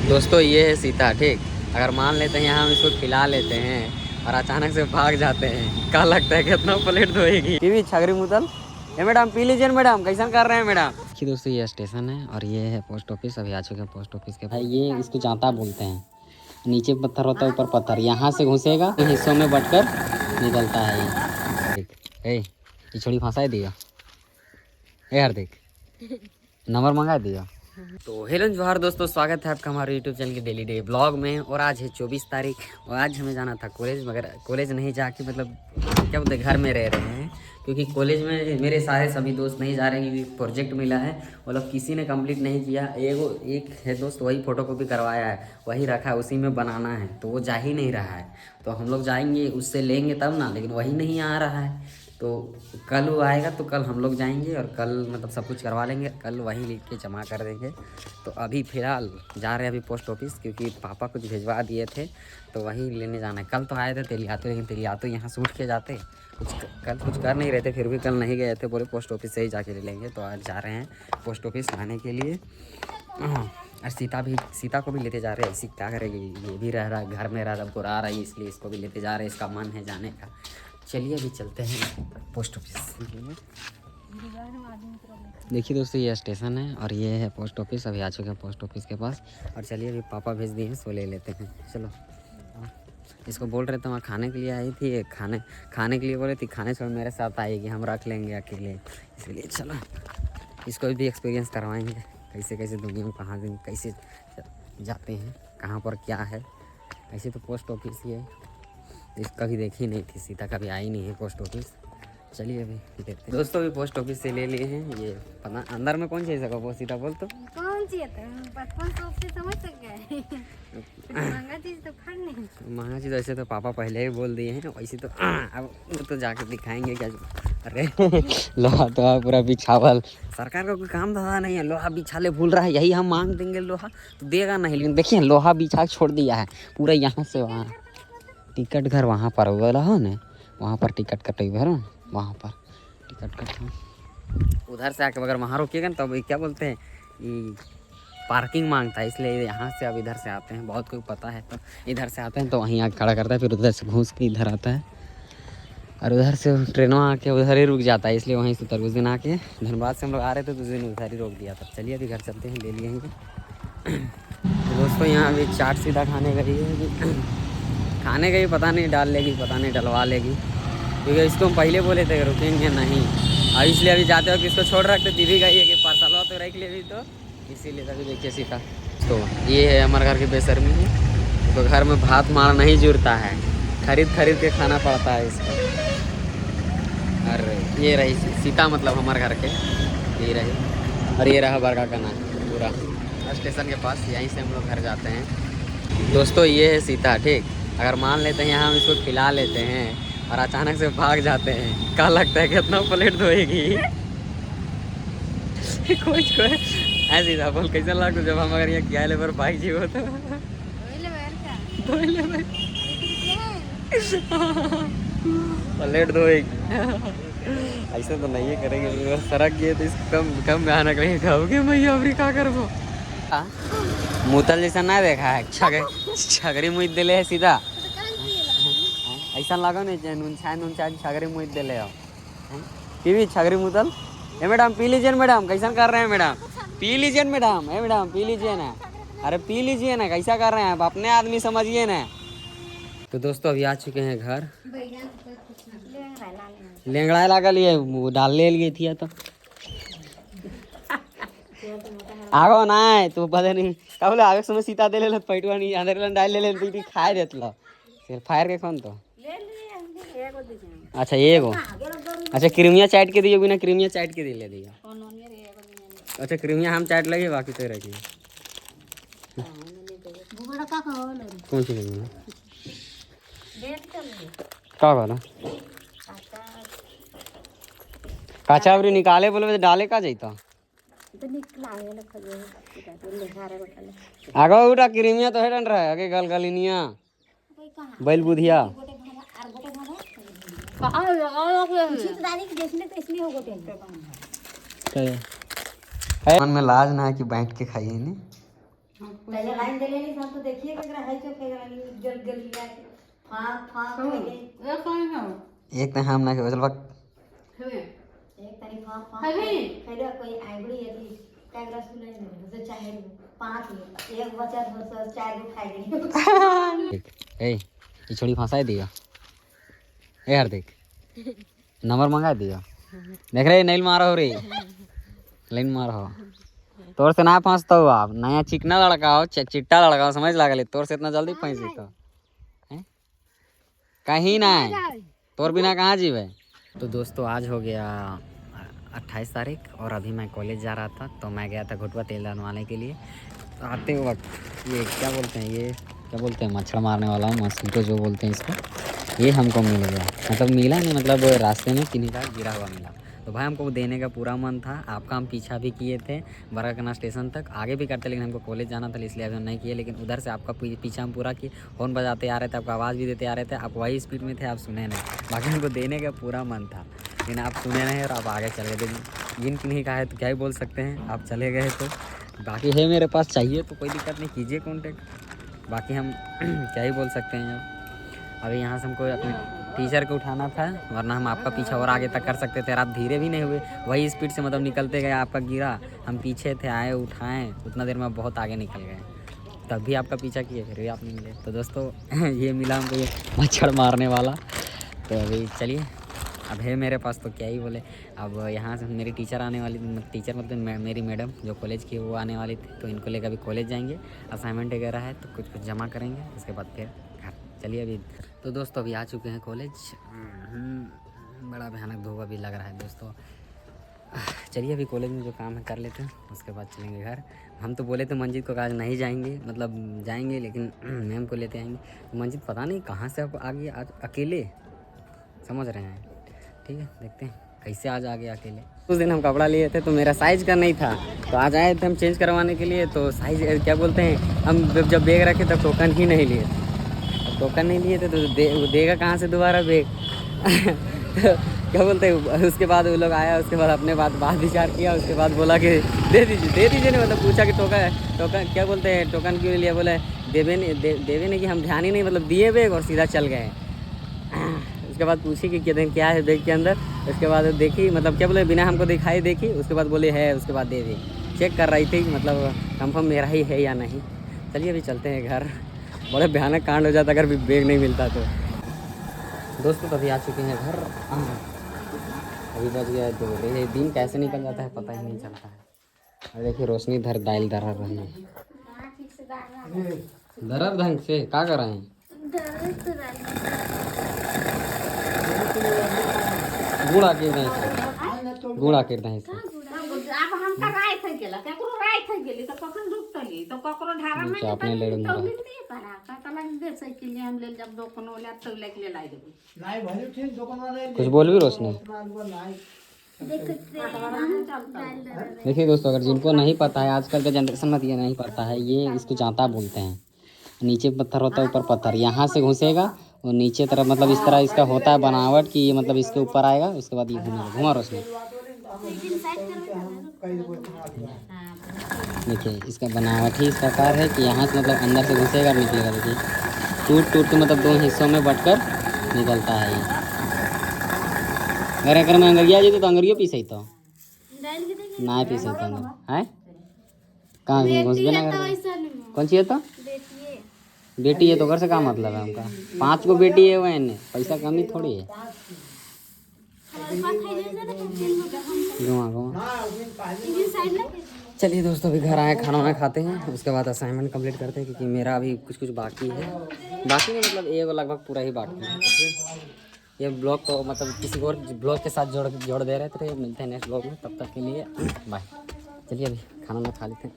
दोस्तों ये है सीता, ठीक। अगर मान लेते हैं यहाँ हम इसको खिला लेते हैं और अचानक से भाग जाते हैं, क्या लगता है कितना प्लेट धोएगी? पीवी छगरी मुतल। ये मैडम पी लीजिए मैडम, कैसा कर रहे हैं मैडम? देखिए दोस्तों ये स्टेशन है और ये है पोस्ट ऑफिस। अभी आ चुके हैं पोस्ट ऑफिस के पास। ये इसको जाता बोलते हैं। नीचे पत्थर होता है, ऊपर पत्थर। यहाँ से घुसेगा हिस्सों में बटकर निकलता है ये। देख ये छोड़ी फंसा दिया यार, देख नंबर मंगा दिया। तो हेलो जोहार दोस्तों, स्वागत है आपका हमारे यूट्यूब चैनल के डेली डे ब्लॉग में। और आज है 24 तारीख और आज हमें जाना था कॉलेज, मगर कॉलेज नहीं जाके मतलब क्या बोलते घर में रह रहे हैं, क्योंकि कॉलेज में मेरे सारे सभी दोस्त नहीं जा रहे हैं क्योंकि प्रोजेक्ट मिला है। मतलब किसी ने कंप्लीट नहीं किया। एक है दोस्त वही फ़ोटो कॉपी करवाया है, वही रखा है, उसी में बनाना है, तो वो जा ही नहीं रहा है। तो हम लोग जाएंगे उससे लेंगे तब ना, लेकिन वही नहीं आ रहा है। तो कल वो आएगा तो कल हम लोग जाएंगे और कल मतलब सब कुछ करवा लेंगे, कल वहीं लिख के जमा कर देंगे। तो अभी फ़िलहाल जा रहे हैं अभी पोस्ट ऑफिस, क्योंकि पापा कुछ भिजवा दिए थे तो वहीं लेने जाना है। कल तो आए थे तेलियातो, लेकिन तेलियातो यहाँ से उठ के जाते कल कुछ कर नहीं रहे थे, फिर भी कल नहीं गए थे, बोले पोस्ट ऑफिस से ही जाके ले लेंगे। तो आज जा रहे हैं पोस्ट ऑफिस लाने के लिए। और सीता को भी लेते जा रहे हैं। ऐसी क्या करेगी, ये भी रह रहा है घर में, रह रहा बुरा रहा है, इसलिए इसको भी लेते जा रहे हैं, इसका मन है जाने का। चलिए अभी चलते हैं पोस्ट ऑफिस। देखिए दोस्तों ये स्टेशन है और ये है पोस्ट ऑफिस। अभी आ चुके हैं पोस्ट ऑफिस के पास और चलिए अभी पापा भेज दिए हैं, सो ले लेते हैं। चलो इसको बोल रहे थे वहाँ खाने के लिए आई थी, खाने के लिए बोले थी, खाने से मेरे साथ आएगी, हम रख लेंगे अकेले, इसलिए चलो इसको भी एक्सपीरियंस करवाएंगे कैसे कैसे दुनिया में कहाँ से कैसे जाते हैं, कहाँ पर क्या है। ऐसे तो पोस्ट ऑफिस ही है, इसका भी देखी नहीं थी, सीता कभी आई नहीं है पोस्ट ऑफिस। चलिए अभी देखते हैं। दोस्तों भी पोस्ट ऑफिस से ले लिए हैं। ये पता अंदर में कौन चीज़ है, वो सीता बोल तो कौन सी है? 55 से समझ सक गए। महंगा चीज तो खा नहीं। महंगा चीज़ ऐसे तो पापा पहले ही बोल दिए हैं, वैसे तो अब तो जाके दिखाएंगे क्या। अरे लोहा तो पूरा बिछावल, सरकार का कोई काम धंधा नहीं है, लोहा बिछाले भूल रहा है। यही हम मांग देंगे लोहा तो देगा नहीं, लेकिन देखिए लोहा बिछा छोड़ दिया है पूरा यहाँ से वहाँ। टिकट घर वहाँ पर वाला हो ना, वहाँ पर टिकट कटेगा है ना, वहाँ पर टिकट कट। उधर से आके अगर वहाँ रोकिएगा ना तो क्या बोलते हैं ये पार्किंग मांगता है, इसलिए यहाँ से अब इधर से आते हैं। बहुत कोई पता है तो इधर से आते हैं, तो वहीं आके खड़ा करता है, फिर उधर से घूस के इधर आता है और उधर से ट्रेनों आके उधर ही रुक जाता है, इसलिए वहीं से उतर। उस दिन आके धनबाद से हम लोग आ रहे थे तो उस दिन उधर ही रोक दिया था। चलिए अभी घर चलते हैं, ले लिए हैं। तो दोस्तों यहाँ अभी चाट सीधा खाने गई है, खाने गई, पता नहीं डाल लेगी, पता नहीं डलवा लेगी, क्योंकि इसको हम पहले बोले थे रुकेंगे नहीं। और इसलिए अभी जाते हो कि इसको छोड़ रखते, दीदी गई है कि पार्सलवा तो रख ले भी, तो इसीलिए तभी देखिए सीता। तो ये है हमारे घर की बेशर्मी है, तो घर में भात मार नहीं जुड़ता है, खरीद के खाना पड़ता है इसको। और ये रही सीता, मतलब हमारे घर के ये रही। और ये रहा बरगा का नाम पूरा स्टेशन के पास, यहीं से हम लोग घर जाते हैं। दोस्तों ये है सीता, ठीक। अगर मान लेते हैं यहाँ हम इसको खिला लेते हैं और अचानक से भाग जाते हैं, क्या लगता है कितना प्लेट धोएगी? कुछ ऐसी था बोल, कैसा लगता जब हम अगर यहाँ क्या ले पर भाग जी हो तो प्लेट धोएगी। ऐसा तो नहीं करेंगे, सड़क गए तो इसको कम बहाना करेंगे, खाओगे मैया अफ्रीका कर वो मुतल जैसा ना देखा है, छगरी मुँह दिले है सीधा, ऐसा लगा नहीं नून छान छगरी मुँह दिले हो। पीवी छगरी मुतल। ए मैडम पी लीजिए मैडम, कैसा कर रहे हैं मैडम? पी लीजिए मैडम, ए मैडम पी लीजिए ना, अरे पी लीजिए ना, कैसा कर रहे हैं आप, अपने आदमी समझिए ना। तो दोस्तों अभी आ चुके हैं घर, लेंगड़ा लागल ये डाल ले लिए थी तो आगो ना तो पता नहीं का बोले आगे समय सीता दे ले पैटवा नहीं अंदर डाल ले पीटी खाए देत लो फिर फायर के कौन तो। अच्छा ये गो, अच्छा क्रीमिया चाट के दियो, बिना क्रीमिया चाट के दिले दिया। अच्छा क्रीमिया हम चाट लगे, बाकी तो रखिए कौन सी क्रीमिया का वाला काचावरी निकाले बोले तो डाले का जाता आगो उठा क्रीमिया तो हेडन रहा आगे गलगलिनिया बैल बुधिया मन में लाज ना है कि बैठ के खाइए नहीं। पहले लाइन दे लेनी सब तो देखिए कि है जो जल जल लिया फाक फाक एक तो हम ना चल वक्त एक तारीख फाक फाक खैर कोई आइबड़ी यदि कैमरा सुने नहीं तो चाहे 5 एक बचा 4 गो खाई गई ए ये छोड़ी फंसा दिया ए हार्दिक नंबर मंगा दिया देख रहे नहीं मारो रे लाइन मारो तोर से ना फंसता हो आप नया चिकना लड़का हो चिट्टा लड़का हो समझ लागल तोर से इतना जल्दी फंस तो कहीं ना तोर बिना कहाँ जीवे। तो दोस्तों आज हो गया 28 तारीख और अभी मैं कॉलेज जा रहा था तो मैं गया था घुटवा तेल डलवाने के लिए। तो आते वक्त ये क्या बोलते हैं मच्छर मारने वाला मस्कीटो जो बोलते हैं इसको ये हमको मिल गया। मतलब मिला नहीं मतलब रास्ते में किन्हीं का गिरा हुआ मिला तो भाई हमको देने का पूरा मन था। आपका हम पीछा भी किए थे बराकना स्टेशन तक आगे भी करते लेकिन हमको कॉलेज जाना था इसलिए अभी हम नहीं किए। लेकिन उधर से आपका पीछा हम पूरा किए हॉर्न बजाते आ रहे थे आपको आवाज़ भी देते आ रहे थे आप वही स्पीड में थे आप सुने नहीं। बाकी हमको देने का पूरा मन था लेकिन आप सुने नहीं और आप आगे चले गए। जिन किन्हीं का है तो क्या ही बोल सकते हैं आप चले गए तो बाकी है मेरे पास चाहिए तो कोई दिक्कत नहीं कीजिए कॉन्टेक्ट। बाकी हम क्या ही बोल सकते हैं अभी यहाँ से हमको अपने टीचर को उठाना था वरना हम आपका पीछा और आगे तक कर सकते थे। आप धीरे भी नहीं हुए वही स्पीड से मतलब निकलते गए आपका गिरा हम पीछे थे आए उठाएं उतना देर में बहुत आगे निकल गए तब भी आपका पीछा किए फिर भी आप नहीं मिले। तो दोस्तों ये मिला हमको ये मच्छर मारने वाला। तो अभी चलिए अब है मेरे पास तो क्या ही बोले। अब यहाँ से मेरी टीचर आने वाली टीचर मतलब मेरी मैडम जो कॉलेज की वो आने वाली थी तो इनको लेकर अभी कॉलेज जाएंगे असाइनमेंट वगैरह है तो कुछ जमा करेंगे उसके बाद फिर घर। चलिए अभी तो दोस्तों अभी आ चुके हैं कॉलेज। बड़ा भयानक धूप अभी लग रहा है दोस्तों। चलिए अभी कॉलेज में जो काम है कर लेते हैं उसके बाद चलेंगे घर। हम तो बोले थे मंजित को आज नहीं जाएंगे मतलब जाएंगे लेकिन मैम को लेते आएंगे। तो मंजित पता नहीं कहाँ से अब आ गया आज अकेले समझ रहे हैं। ठीक है देखते हैं कैसे आज आ गया अकेले। उस दिन हम कपड़ा लिए थे तो मेरा साइज़ का नहीं था तो आज आए थे हम चेंज करवाने के लिए तो साइज़ क्या बोलते हैं हम जब बैग रखे तब टोकन ही नहीं लिए टोकन नहीं लिए थे तो देगा कहाँ से दोबारा बैग तो क्या बोलते हैं उसके बाद वो लोग आया उसके बाद अपने बात विचार किया उसके बाद बोला कि दे दीजिए नहीं मतलब पूछा कि टोकन क्या बोलते हैं टोकन क्यों लिया बोला देवे नहीं कि हम ध्यान ही नहीं मतलब दिए बैग और सीधा चल गए। उसके बाद पूछी कि क्या है बैग के अंदर उसके बाद देखी मतलब क्या बोले बिना हमको दिखाई देखी उसके बाद बोले है उसके बाद दे दी चेक कर रही थी मतलब कंफर्म मेरा ही है या नहीं। चलिए अभी चलते हैं घर। बड़े भयानक कांड हो जाता अगर बैग नहीं मिलता तो। दोस्तों तो अभी आ चुके हैं घर। अभी बज गया 2 बजे दिन कैसे निकल जाता है पता ही नहीं चलता है। और देखिए रोशनी दर रही है दरर ढंग से क्या कर रहे हैं गुड़ा के नहीं आपने ले कुछ बोल भी रोशनी। देखिए दोस्तों अगर जिनको नहीं पता है आजकल का जनरेशन में ये नहीं पता है ये इसको जांता बोलते हैं। नीचे पत्थर होता है ऊपर पत्थर यहाँ से घुसेगा और नीचे तरफ मतलब इस तरह इसका होता है बनावट कि ये मतलब इसके ऊपर आएगा उसके बाद ये घुमा रोशनी। देखिए इसका बनावट ही इस प्रकार है कि यहाँ से मतलब अंदर से घुसेगा और निकलेगा। देखिए टूट के मतलब 2 हिस्सों में बंटकर निकलता है ये। अगर मैं अंगरिया जी तो अंगरियो पीसे तो ना पीसे तो अंदर है कहाँ घुस गया ना कौन सी है तो बेटी है तो घर से क्या मतलब है उनका 5 गो बेटी है वह पैसा कमी थोड़ी है। चलिए दोस्तों अभी घर आए खाना वाना खाते हैं उसके बाद असाइनमेंट कंप्लीट करते हैं क्योंकि मेरा अभी कुछ बाकी है। बाकी में मतलब ये लगभग पूरा ही बाकी है। ये ब्लॉग तो मतलब किसी और ब्लॉग के साथ जोड़ दे रहे थे। मिलते हैं नेक्स्ट ब्लॉग में तब तक के लिए बाय। चलिए अभी खाना खा लेते हैं।